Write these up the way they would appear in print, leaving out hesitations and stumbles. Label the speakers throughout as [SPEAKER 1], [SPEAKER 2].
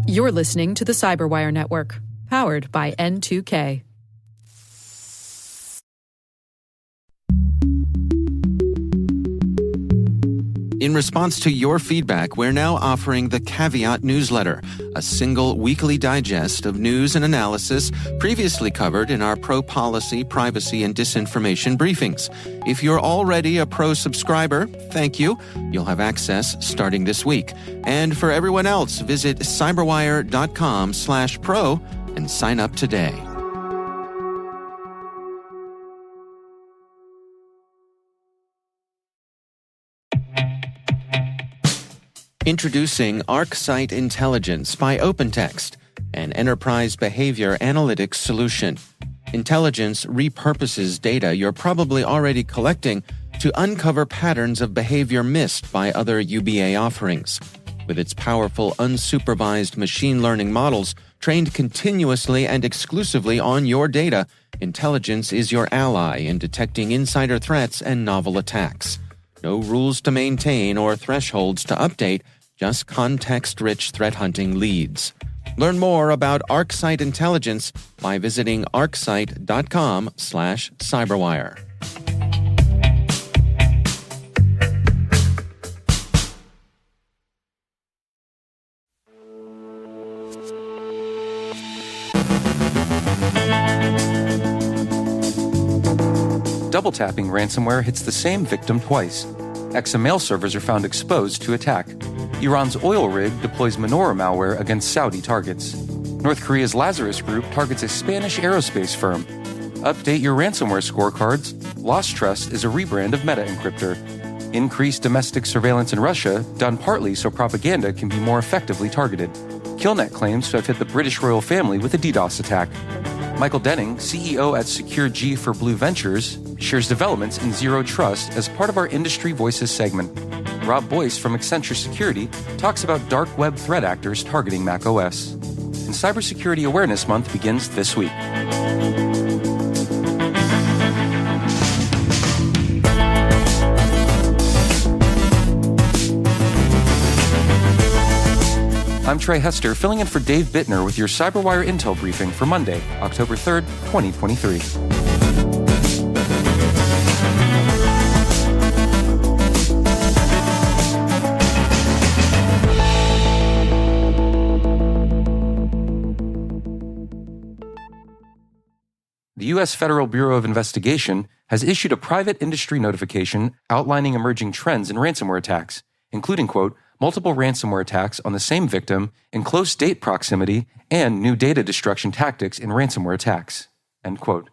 [SPEAKER 1] You're listening to the CyberWire Network, powered by N2K.
[SPEAKER 2] In response to your feedback, we're now offering the Caveat newsletter, a single weekly digest of news and analysis previously covered in our pro-policy, privacy, and disinformation briefings. If you're already a pro subscriber, thank you. You'll have access starting this week. And for everyone else, visit cyberwire.com/pro and sign up today. Introducing ArcSight Intelligence by OpenText, an enterprise behavior analytics solution. Intelligence repurposes data you're probably already collecting to uncover patterns of behavior missed by other UBA offerings. With its powerful, unsupervised machine learning models trained continuously and exclusively on your data, Intelligence is your ally in detecting insider threats and novel attacks. No rules to maintain or thresholds to update, just context-rich threat hunting leads. Learn more about ArcSight Intelligence by visiting arcsight.com/cyberwire.
[SPEAKER 3] Double-tapping ransomware hits the same victim twice. Exim mail servers are found exposed to attack. Iran's OilRig deploys Menorah malware against Saudi targets. North Korea's Lazarus group targets a Spanish aerospace firm. Update your ransomware scorecards. LostTrust is a rebrand of MetaEncryptor. Increased domestic surveillance in Russia, done partly so propaganda can be more effectively targeted. Killnet claims to have hit the British royal family with a DDoS attack. Michael Denning, CEO at SecureG for Blu Ventures, shares developments in Zero Trust as part of our Industry Voices segment. Rob Boyce from Accenture Security talks about dark web threat actors targeting macOS. And Cybersecurity Awareness Month begins this week. I'm Trey Hester, filling in for Dave Bittner with your CyberWire Intel briefing for Monday, October 3rd, 2023. The U.S. Federal Bureau of Investigation has issued a private industry notification outlining emerging trends in ransomware attacks, including, quote, multiple ransomware attacks on the same victim in close date proximity and new data destruction tactics in ransomware attacks, end quote.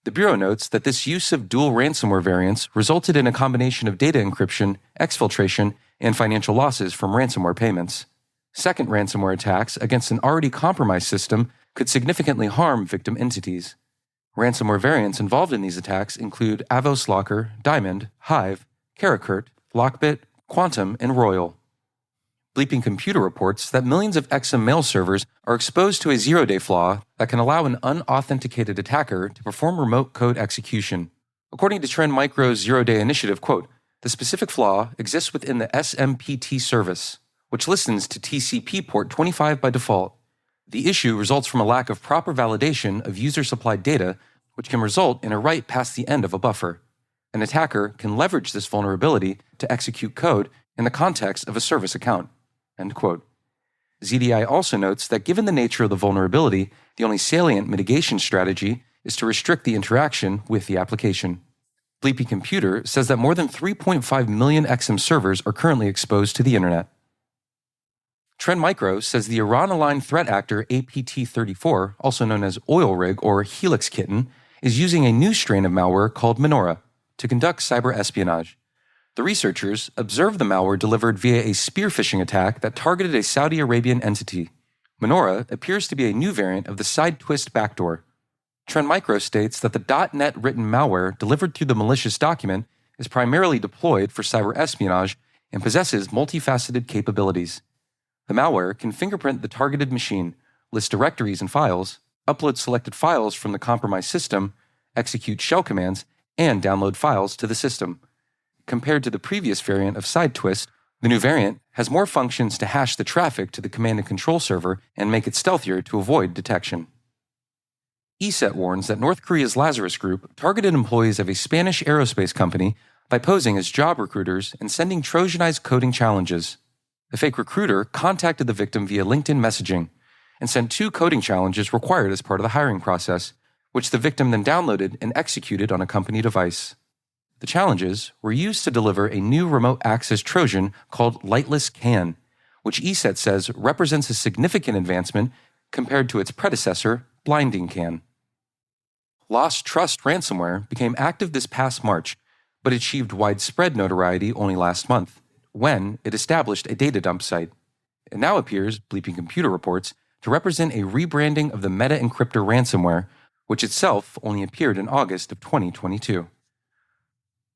[SPEAKER 3] The Bureau notes that this use of dual ransomware variants resulted in a combination of data encryption, exfiltration, and financial losses from ransomware payments. Second ransomware attacks against an already compromised system could significantly harm victim entities. Ransomware variants involved in these attacks include Avos Locker, Diamond, Hive, Karakurt, Lockbit, Quantum, and Royal. Bleeping Computer reports that millions of Exim mail servers are exposed to a zero-day flaw that can allow an unauthenticated attacker to perform remote code execution. According to Trend Micro's zero-day initiative, quote, the specific flaw exists within the SMPT service, which listens to TCP port 25 by default. The issue results from a lack of proper validation of user-supplied data, which can result in a write past the end of a buffer. An attacker can leverage this vulnerability to execute code in the context of a service account. End quote. ZDI also notes that given the nature of the vulnerability, the only salient mitigation strategy is to restrict the interaction with the application. Bleepy Computer says that more than 3.5 million Exim servers are currently exposed to the internet. Trend Micro says the Iran-aligned threat actor APT34, also known as OilRig or Helix Kitten, is using a new strain of malware called Menorah to conduct cyber espionage. The researchers observed the malware delivered via a spear phishing attack that targeted a Saudi Arabian entity. Menorah appears to be a new variant of the side twist backdoor. Trend Micro states that the .NET written malware delivered through the malicious document is primarily deployed for cyber espionage and possesses multifaceted capabilities. The malware can fingerprint the targeted machine, list directories and files, upload selected files from the compromised system, execute shell commands, and download files to the system. Compared to the previous variant of side twist, The new variant has more functions to hash the traffic to the command and control server and make it stealthier to avoid detection. ESET warns that North Korea's Lazarus group targeted employees of a Spanish aerospace company by posing as job recruiters and sending Trojanized coding challenges. The fake recruiter contacted the victim via LinkedIn messaging and sent 2 coding challenges required as part of the hiring process, which the victim then downloaded and executed on a company device. The challenges were used to deliver a new remote access Trojan called Lightless CAN, which ESET says represents a significant advancement compared to its predecessor, Blinding CAN. LostTrust ransomware became active this past March, but achieved widespread notoriety only last month, when it established a data dump site. It now appears, Bleeping Computer reports, to represent a rebranding of the MetaEncryptor ransomware, which itself only appeared in August of 2022.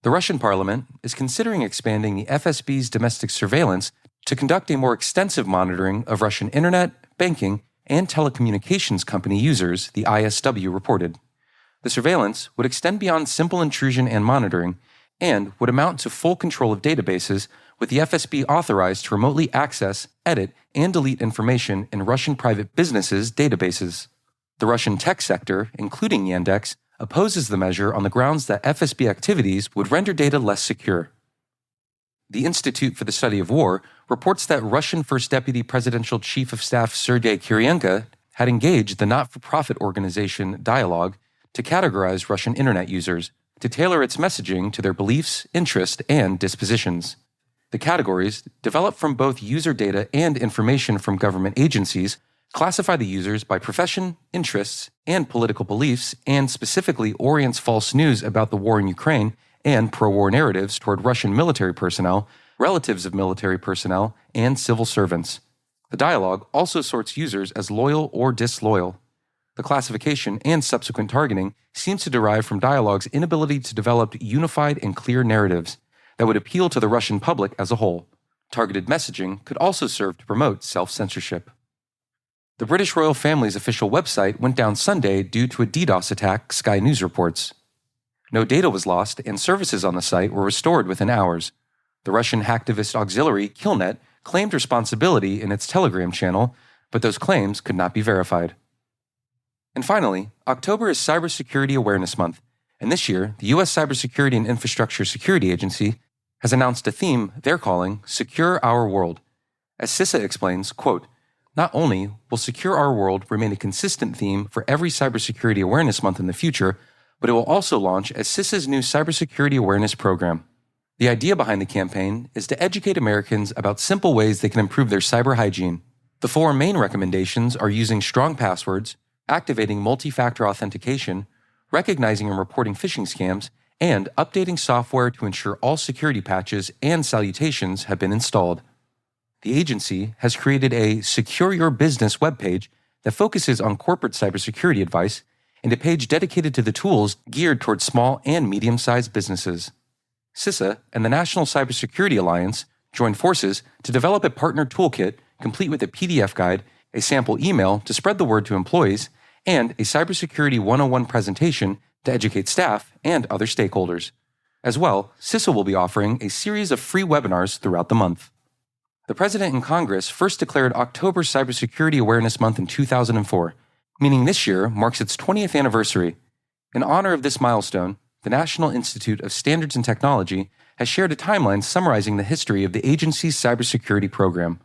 [SPEAKER 3] The Russian parliament is considering expanding the FSB's domestic surveillance to conduct a more extensive monitoring of Russian internet, banking, and telecommunications company users, the ISW reported. The surveillance would extend beyond simple intrusion and monitoring, and would amount to full control of databases, with the FSB authorized to remotely access, edit, and delete information in Russian private businesses' databases. The Russian tech sector, including Yandex, opposes the measure on the grounds that FSB activities would render data less secure. The Institute for the Study of War reports that Russian First Deputy Presidential Chief of Staff Sergei Kiryenko had engaged the not-for-profit organization Dialogue to categorize Russian internet users, to tailor its messaging to their beliefs, interests, and dispositions. The categories, developed from both user data and information from government agencies, classify the users by profession, interests, and political beliefs, and specifically orients false news about the war in Ukraine and pro-war narratives toward Russian military personnel, relatives of military personnel, and civil servants. The dialogue also sorts users as loyal or disloyal. The classification and subsequent targeting seems to derive from Dialogue's inability to develop unified and clear narratives that would appeal to the Russian public as a whole. Targeted messaging could also serve to promote self-censorship. The British royal family's official website went down Sunday due to a DDoS attack, Sky News reports. No data was lost, and services on the site were restored within hours. The Russian hacktivist auxiliary Killnet claimed responsibility in its Telegram channel, but those claims could not be verified. And finally, October is Cybersecurity Awareness Month, and this year, the U.S. Cybersecurity and Infrastructure Security Agency has announced a theme they're calling Secure Our World. As CISA explains, quote, "Not only will Secure Our World remain a consistent theme for every Cybersecurity Awareness Month in the future, but it will also launch as CISA's new Cybersecurity Awareness Program. The idea behind the campaign is to educate Americans about simple ways they can improve their cyber hygiene. The 4 main recommendations are using strong passwords, activating multi-factor authentication, recognizing and reporting phishing scams, and updating software to ensure all security patches and salutations have been installed. The agency has created a Secure Your Business webpage that focuses on corporate cybersecurity advice and a page dedicated to the tools geared towards small and medium-sized businesses. CISA and the National Cybersecurity Alliance joined forces to develop a partner toolkit complete with a PDF guide, a sample email to spread the word to employees, and a Cybersecurity 101 presentation to educate staff and other stakeholders. As well, CISA will be offering a series of free webinars throughout the month. The President and Congress first declared October Cybersecurity Awareness Month in 2004, meaning this year marks its 20th anniversary. In honor of this milestone, the National Institute of Standards and Technology has shared a timeline summarizing the history of the agency's cybersecurity program.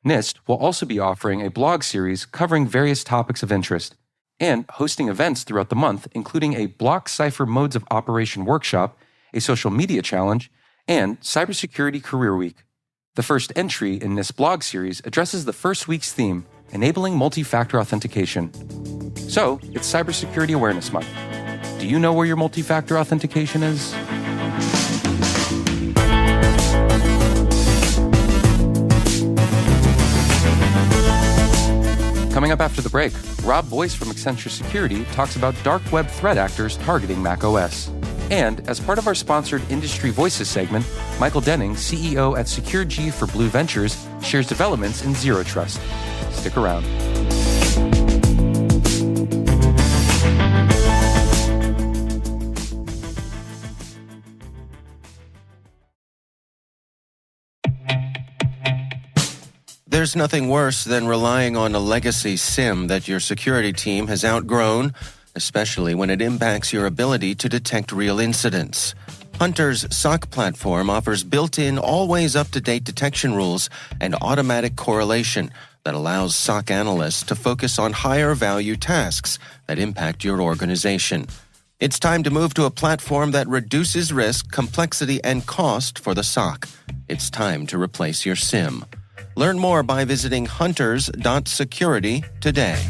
[SPEAKER 3] NIST will also be offering a blog series covering various topics of interest and hosting events throughout the month, including a block cipher modes of operation workshop, a social media challenge, and Cybersecurity Career Week. The first entry in this blog series addresses the first week's theme, enabling multi-factor authentication. So, it's Cybersecurity Awareness Month. Do you know where your multi-factor authentication is? Coming up after the break, Rob Boyce from Accenture Security talks about dark web threat actors targeting macOS. And as part of our sponsored Industry Voices segment, Michael Denning, CEO at SecureG for Blu Ventures, shares developments in Zero Trust. Stick around.
[SPEAKER 2] There's nothing worse than relying on a legacy SIM that your security team has outgrown, especially when it impacts your ability to detect real incidents. Hunter's SOC platform offers built-in, always up-to-date detection rules and automatic correlation that allows SOC analysts to focus on higher-value tasks that impact your organization. It's time to move to a platform that reduces risk, complexity, and cost for the SOC. It's time to replace your SIM. Learn more by visiting hunters.security today.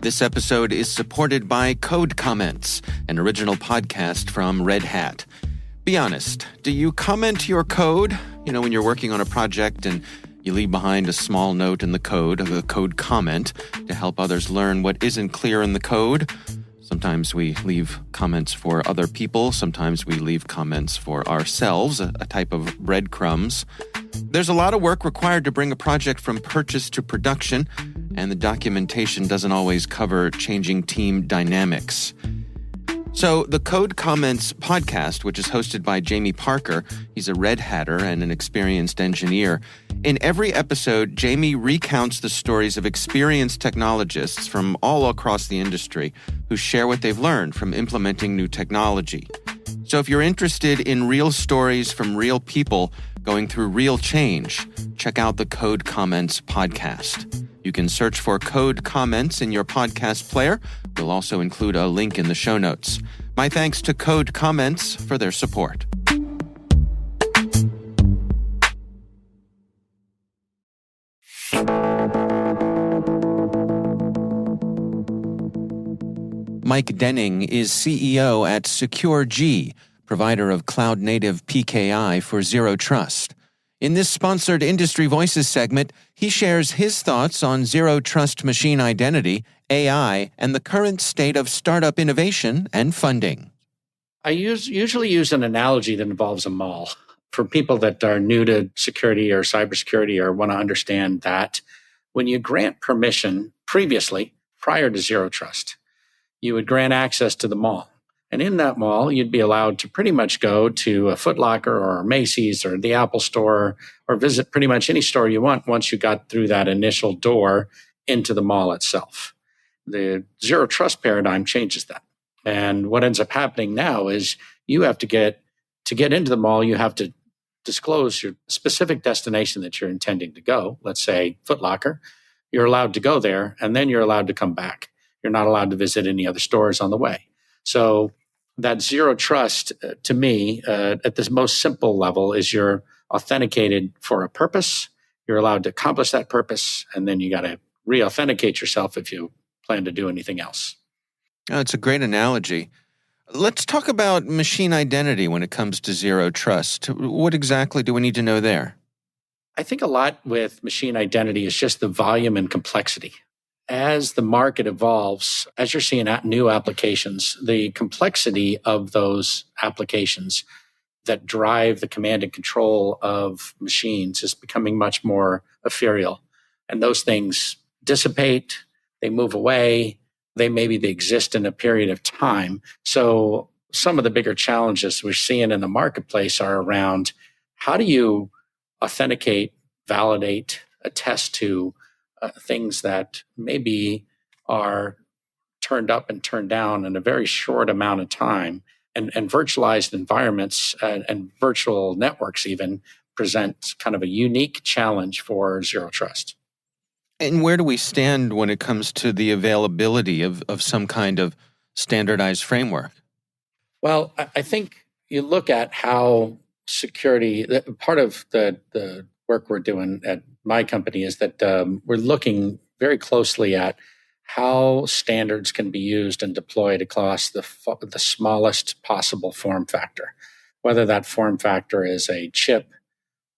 [SPEAKER 2] This episode is supported by Code Comments, an original podcast from Red Hat. Be honest, do you comment your code? When you're working on a project and you leave behind a small note in the code, a code comment, to help others learn what isn't clear in the code. Sometimes we leave comments for other people. Sometimes we leave comments for ourselves, a type of breadcrumbs. There's a lot of work required to bring a project from purchase to production, and the documentation doesn't always cover changing team dynamics. So the Code Comments podcast, which is hosted by Jamie Parker, he's a Red Hatter and an experienced engineer. In every episode, Jamie recounts the stories of experienced technologists from all across the industry who share what they've learned from implementing new technology. So if you're interested in real stories from real people going through real change, check out the Code Comments podcast. You can search for Code Comments in your podcast player. We'll also include a link in the show notes. My thanks to Code Comments for their support. Mike Denning is CEO at SecureG, provider of cloud-native PKI for Zero Trust. In this sponsored Industry Voices segment, he shares his thoughts on Zero Trust machine identity, AI, and the current state of startup innovation and funding.
[SPEAKER 4] I usually use an analogy that involves a mall. For people that are new to security or cybersecurity or want to understand that, when you grant permission previously, prior to Zero Trust, you would grant access to the mall. And in that mall, you'd be allowed to pretty much go to a Foot Locker or a Macy's or the Apple Store or visit pretty much any store you want once you got through that initial door into the mall itself. The Zero Trust paradigm changes that. And what ends up happening now is you have to get into the mall, you have to disclose your specific destination that you're intending to go. Let's say Foot Locker. You're allowed to go there, and then you're allowed to come back. You're not allowed to visit any other stores on the way. So that Zero Trust, to me, at this most simple level, is you're authenticated for a purpose. You're allowed to accomplish that purpose, and then you got to re-authenticate yourself if you plan to do anything else.
[SPEAKER 2] Oh, it's a great analogy. Let's talk about machine identity when it comes to Zero Trust. What exactly do we need to know there?
[SPEAKER 4] I think a lot with machine identity is just the volume and complexity. As the market evolves, as you're seeing new applications, the complexity of those applications that drive the command and control of machines is becoming much more ethereal. And those things dissipate, they move away, they exist in a period of time. So some of the bigger challenges we're seeing in the marketplace are around how do you authenticate, validate, attest to things that maybe are turned up and turned down in a very short amount of time. And virtualized environments and virtual networks even present kind of a unique challenge for Zero Trust.
[SPEAKER 2] And where do we stand when it comes to the availability of some kind of standardized framework?
[SPEAKER 4] Well, I think you look at how security, part of the work we're doing at my company is that we're looking very closely at how standards can be used and deployed across the smallest possible form factor, whether that form factor is a chip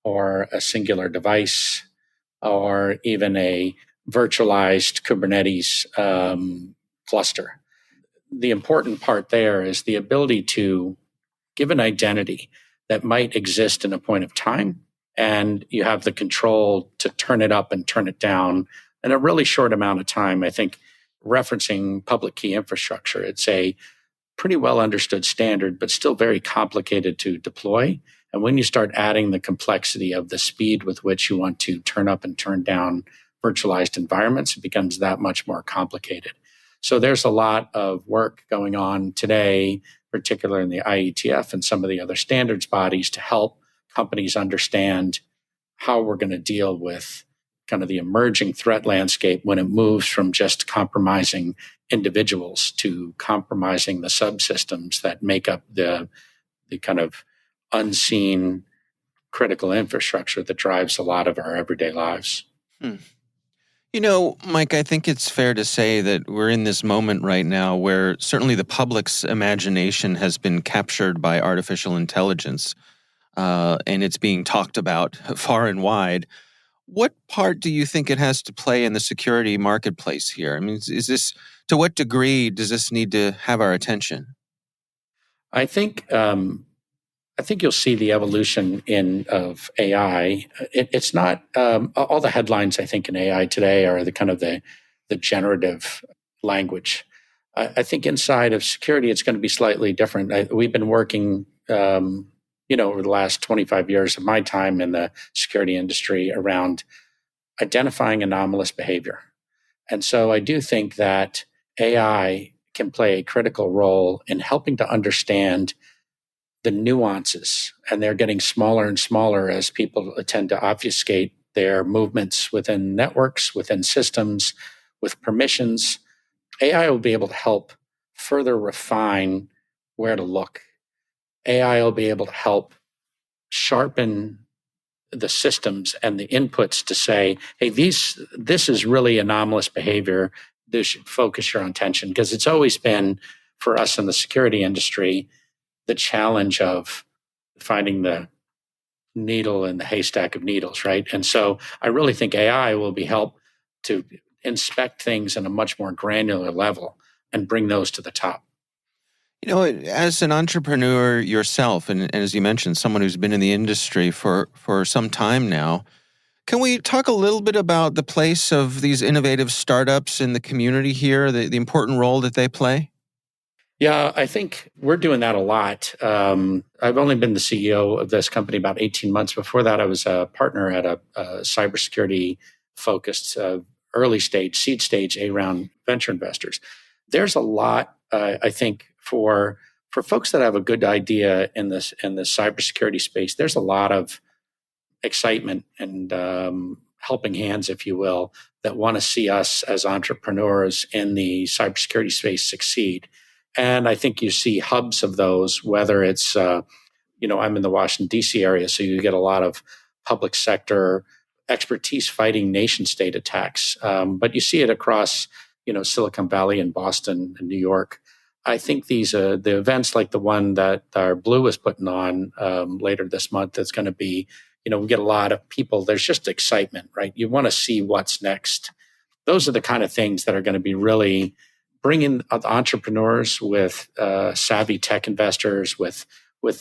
[SPEAKER 4] or a singular device or even a virtualized Kubernetes cluster. The important part there is the ability to give an identity that might exist in a point of time, and you have the control to turn it up and turn it down in a really short amount of time. I think referencing public key infrastructure, it's a pretty well understood standard, but still very complicated to deploy. And when you start adding the complexity of the speed with which you want to turn up and turn down virtualized environments, it becomes that much more complicated. So there's a lot of work going on today, particularly in the IETF and some of the other standards bodies, to help companies understand how we're going to deal with kind of the emerging threat landscape when it moves from just compromising individuals to compromising the subsystems that make up the kind of unseen critical infrastructure that drives a lot of our everyday lives.
[SPEAKER 2] You know, Mike, I think it's fair to say that we're in this moment right now where certainly the public's imagination has been captured by artificial intelligence, and it's being talked about far and wide. What part do you think it has to play in the security marketplace here? I mean, is this, to what degree does this need to have our attention?
[SPEAKER 4] I think you'll see the evolution of AI. It's not all the headlines I think in AI today are the kind of the generative language. I think inside of security it's going to be slightly different. We've been working, over the last 25 years of my time in the security industry around identifying anomalous behavior, and so I do think that AI can play a critical role in helping to understand the nuances, and they're getting smaller and smaller as people tend to obfuscate their movements within networks, within systems, with permissions. AI will be able to help further refine where to look. AI will be able to help sharpen the systems and the inputs to say, hey, this is really anomalous behavior. This should focus your attention, because it's always been, for us in the security industry, the challenge of finding the needle in the haystack of needles, right? And so I really think AI will be help to inspect things in a much more granular level and bring those to the top.
[SPEAKER 2] You know, as an entrepreneur yourself, and as you mentioned, someone who's been in the industry for some time now, can we talk a little bit about the place of these innovative startups in the community here, the important role that they play?
[SPEAKER 4] Yeah, I think we're doing that a lot. I've only been the CEO of this company about 18 months. Before that, I was a partner at a cybersecurity-focused early stage, seed stage, A-round venture investors. There's a lot, I think, for folks that have a good idea in the cybersecurity space. There's a lot of excitement and helping hands, if you will, that want to see us as entrepreneurs in the cybersecurity space succeed. And I think you see hubs of those, whether it's, I'm in the Washington, D.C. area, so you get a lot of public sector expertise fighting nation state attacks. But you see it across, Silicon Valley and Boston and New York. I think these the events like the one that our Blu is putting on later this month, that's going to be, we get a lot of people. There's just excitement, right? You want to see what's next. Those are the kind of things that are going to be really bringing entrepreneurs with savvy tech investors with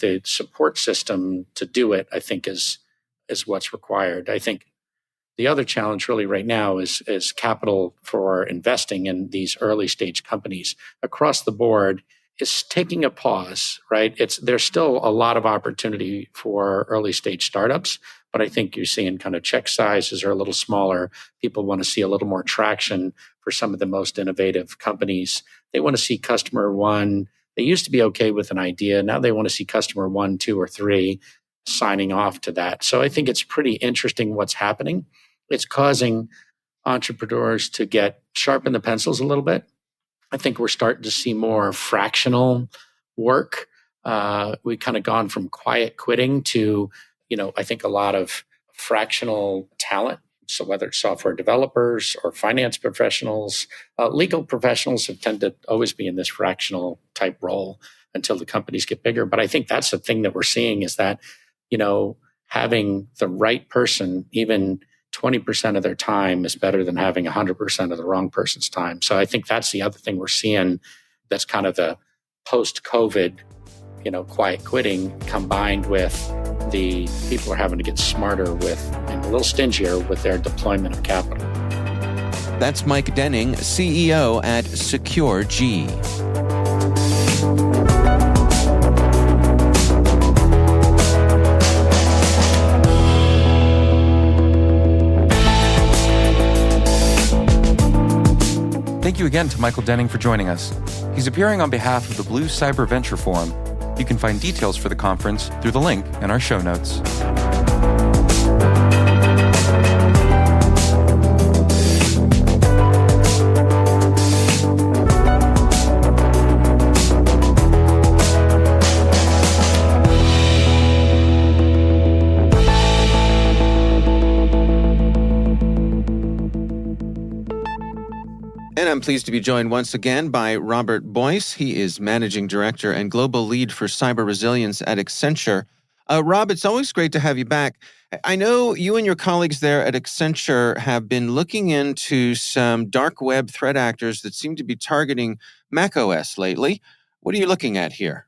[SPEAKER 4] a support system to do it, I think is what's required. I think the other challenge really right now is capital for investing in these early stage companies across the board is taking a pause, right? There's still a lot of opportunity for early stage startups, but I think you're seeing kind of check sizes are a little smaller. People want to see a little more traction for some of the most innovative companies. They want to see customer one. They used to be okay with an idea. Now they want to see customer 1, 2, or 3 signing off to that. So I think it's pretty interesting what's happening. It's causing entrepreneurs to sharpen the pencils a little bit. I think we're starting to see more fractional work. We've kind of gone from quiet quitting to, I think a lot of fractional talent. So whether it's software developers or finance professionals, legal professionals have tended to always be in this fractional type role until the companies get bigger. But I think that's the thing that we're seeing is that, having the right person, even 20% of their time is better than having 100% of the wrong person's time. So I think that's the other thing we're seeing. That's kind of the post-COVID, quiet quitting combined with the people are having to get smarter and a little stingier with their deployment of capital.
[SPEAKER 2] That's Mike Denning, CEO at SecureG.
[SPEAKER 3] thank you again to Michael Denning for joining us. He's appearing on behalf of the Blu Cyber Venture Forum. You can find details for the conference through the link in our show notes.
[SPEAKER 2] And I'm pleased to be joined once again by Robert Boyce. He is Managing Director and Global Lead for Cyber Resilience at Accenture. Rob, it's always great to have you back. I know you and your colleagues there at Accenture have been looking into some dark web threat actors that seem to be targeting macOS lately. What are you looking at here?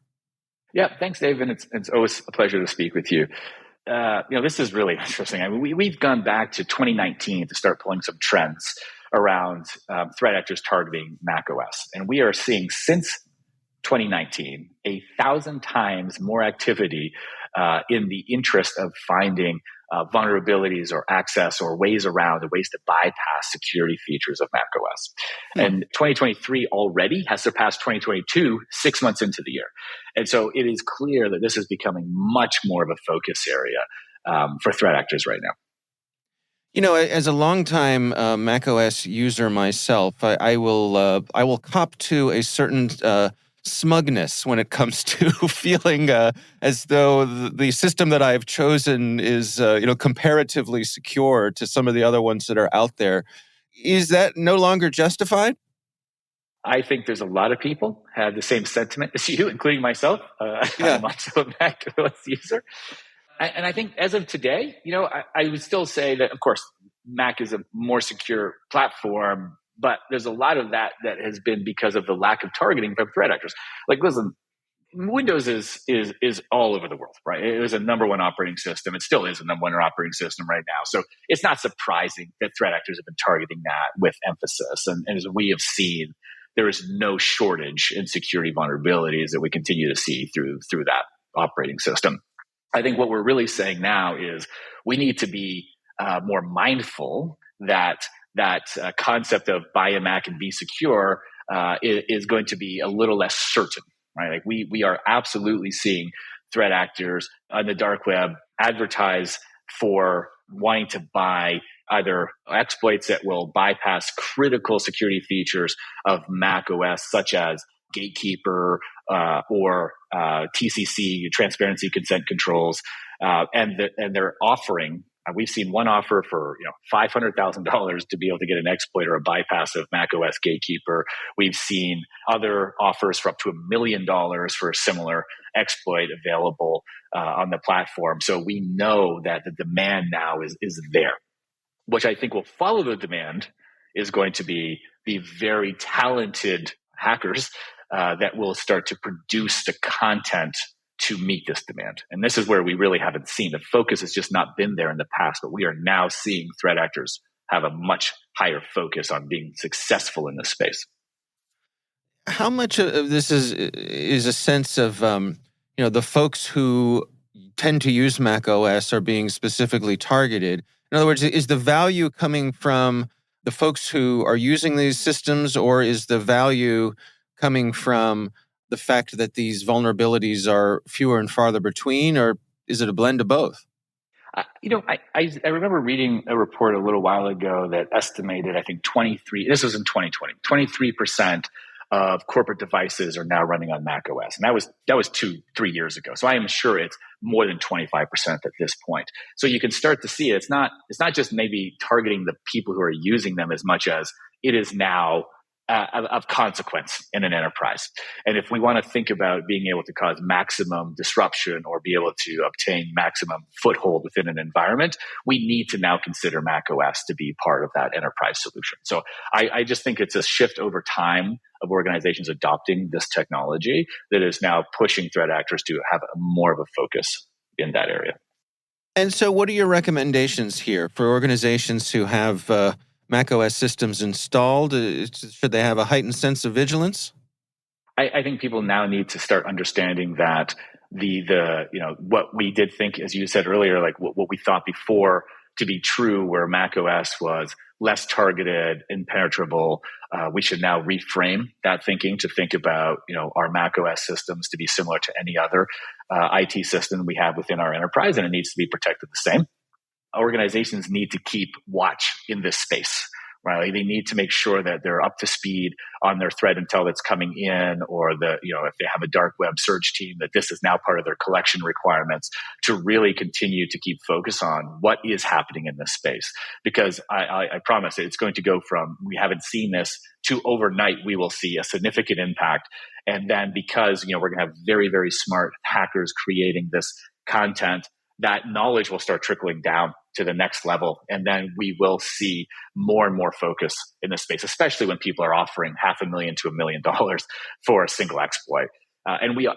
[SPEAKER 5] Yeah, thanks, Dave. And it's always a pleasure to speak with you. This is really interesting. I mean, we've gone back to 2019 to start pulling some trends around threat actors targeting macOS. And we are seeing since 2019, 1,000 times more activity in the interest of finding vulnerabilities or access or ways around or ways to bypass security features of macOS. And 2023 already has surpassed 2022 6 months into the year. And so it is clear that this is becoming much more of a focus area for threat actors right now.
[SPEAKER 2] You know, as a longtime macOS user myself, I will cop to a certain smugness when it comes to feeling as though the system that I've chosen is comparatively secure to some of the other ones that are out there. Is that no longer justified?
[SPEAKER 5] I think there's a lot of people have the same sentiment as you, including myself. I'm also a macOS user. And I think as of today, I would still say that, of course, Mac is a more secure platform, but there's a lot of that has been because of the lack of targeting from threat actors. Like, listen, Windows is all over the world, right? It was a number one operating system. It still is a number one operating system right now. So it's not surprising that threat actors have been targeting that with emphasis. And as we have seen, there is no shortage in security vulnerabilities that we continue to see through that operating system. I think what we're really saying now is we need to be more mindful that concept of buy a Mac and be secure is going to be a little less certain, right? Like we are absolutely seeing threat actors on the dark web advertise for wanting to buy either exploits that will bypass critical security features of macOS, such as Gatekeeper or TCC, transparency consent controls, and they're offering. We've seen one offer for $500,000 to be able to get an exploit or a bypass of macOS Gatekeeper. We've seen other offers for up to $1 million for a similar exploit available on the platform. So we know that the demand now is there. Which I think will follow the demand is going to be the very talented hackers that will start to produce the content to meet this demand. And this is where we really haven't seen. The focus has just not been there in the past, but we are now seeing threat actors have a much higher focus on being successful in this space.
[SPEAKER 2] How much of this is a sense of, the folks who tend to use macOS are being specifically targeted? In other words, is the value coming from the folks who are using these systems, or is the value coming from the fact that these vulnerabilities are fewer and farther between, or is it a blend of both?
[SPEAKER 5] I remember reading a report a little while ago that estimated, I think this was in 2020, 23% of corporate devices are now running on macOS. And that was 2-3 years ago. So I am sure it's more than 25% at this point. So you can start to see it's not just maybe targeting the people who are using them as much as it is now of consequence in an enterprise. And if we want to think about being able to cause maximum disruption or be able to obtain maximum foothold within an environment, we need to now consider macOS to be part of that enterprise solution. So I just think it's a shift over time of organizations adopting this technology that is now pushing threat actors to have more of a focus in that area.
[SPEAKER 2] And so what are your recommendations here for organizations who have macOS systems installed? Should they have a heightened sense of vigilance?
[SPEAKER 5] I think people now need to start understanding that the what we did think, as you said earlier, like what we thought before to be true where macOS was less targeted, impenetrable. We should now reframe that thinking to think about, our macOS systems to be similar to any other IT system we have within our enterprise, and it needs to be protected the same. Organizations need to keep watch in this space. Right? They need to make sure that they're up to speed on their threat intel that's coming in, or if they have a dark web search team, that this is now part of their collection requirements to really continue to keep focus on what is happening in this space. Because I promise it's going to go from we haven't seen this to overnight we will see a significant impact. And then because we're going to have very, very smart hackers creating this content, that knowledge will start trickling down to the next level. And then we will see more and more focus in this space, especially when people are offering $500,000 to $1 million for a single exploit. And we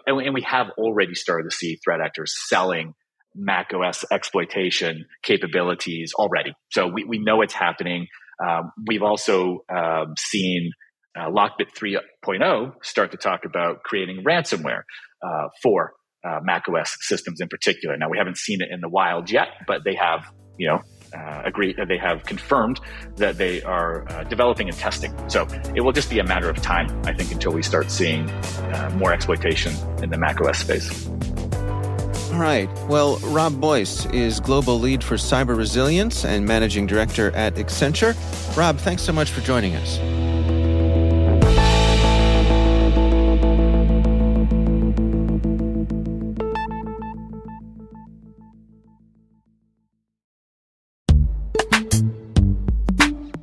[SPEAKER 5] have already started to see threat actors selling macOS exploitation capabilities already. So we know it's happening. We've also seen Lockbit 3.0 start to talk about creating ransomware for macOS systems in particular. Now, we haven't seen it in the wild yet, but they have, agreed that they have confirmed that they are developing and testing. So it will just be a matter of time, I think, until we start seeing more exploitation in the macOS space.
[SPEAKER 2] All right. Well, Rob Boyce is Global Lead for Cyber Resilience and Managing Director at Accenture. Rob, thanks so much for joining us.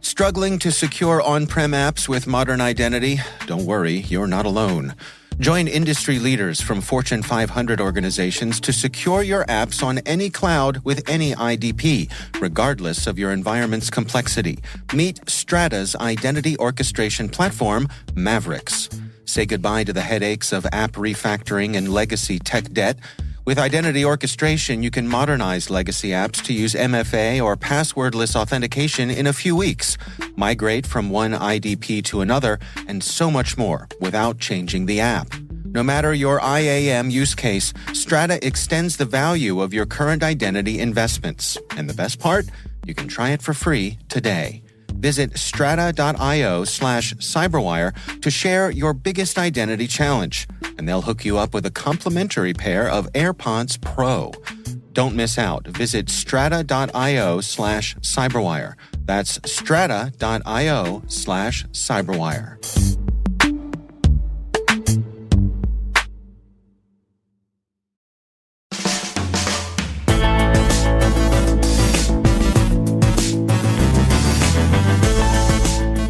[SPEAKER 2] Struggling to secure on-prem apps with modern identity? Don't worry, you're not alone. Join industry leaders from Fortune 500 organizations to secure your apps on any cloud with any IDP, regardless of your environment's complexity. Meet Strata's identity orchestration platform, Mavericks. Say goodbye to the headaches of app refactoring and legacy tech debt. With identity orchestration, you can modernize legacy apps to use MFA or passwordless authentication in a few weeks, migrate from one IDP to another, and so much more without changing the app. No matter your IAM use case, Strata extends the value of your current identity investments. And the best part? You can try it for free today. Visit strata.io/cyberwire to share your biggest identity challenge, and they'll hook you up with a complimentary pair of AirPods Pro. Don't miss out. Visit strata.io/cyberwire. That's strata.io/cyberwire.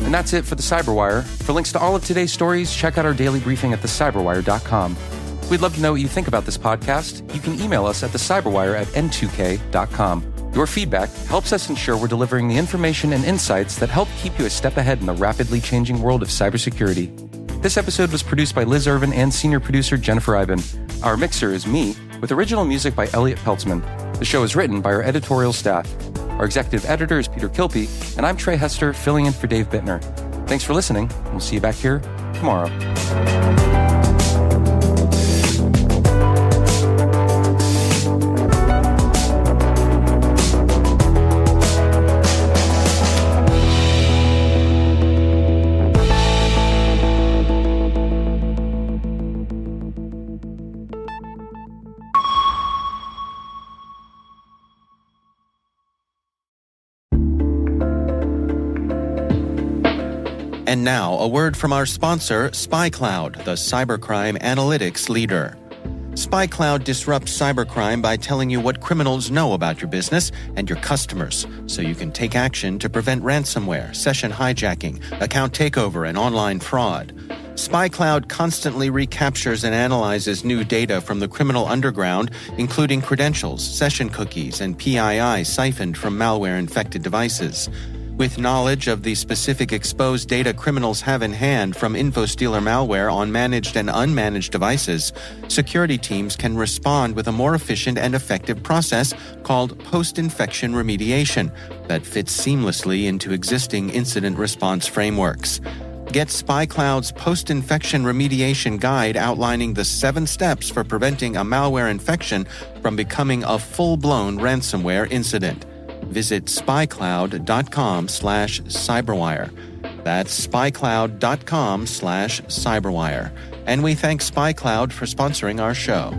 [SPEAKER 3] And that's it for the CyberWire. For links to all of today's stories, check out our daily briefing at thecyberwire.com. We'd love to know what you think about this podcast. You can email us at thecyberwire@n2k.com. Your feedback helps us ensure we're delivering the information and insights that help keep you a step ahead in the rapidly changing world of cybersecurity. This episode was produced by Liz Irvin and senior producer Jennifer Iben. Our mixer is me, with original music by Elliot Peltzman. The show is written by our editorial staff. Our executive editor is Peter Kilpie, and I'm Trey Hester, filling in for Dave Bittner. Thanks for listening, and we'll see you back here tomorrow.
[SPEAKER 2] And now, a word from our sponsor, SpyCloud, the cybercrime analytics leader. SpyCloud disrupts cybercrime by telling you what criminals know about your business and your customers, so you can take action to prevent ransomware, session hijacking, account takeover, and online fraud. SpyCloud constantly recaptures and analyzes new data from the criminal underground, including credentials, session cookies, and PII siphoned from malware-infected devices. With knowledge of the specific exposed data criminals have in hand from InfoStealer malware on managed and unmanaged devices, security teams can respond with a more efficient and effective process called post-infection remediation that fits seamlessly into existing incident response frameworks. Get SpyCloud's post-infection remediation guide outlining the 7 steps for preventing a malware infection from becoming a full-blown ransomware incident. visit spycloud.com/cyberwire. That's spycloud.com/cyberwire. And we thank SpyCloud for sponsoring our show.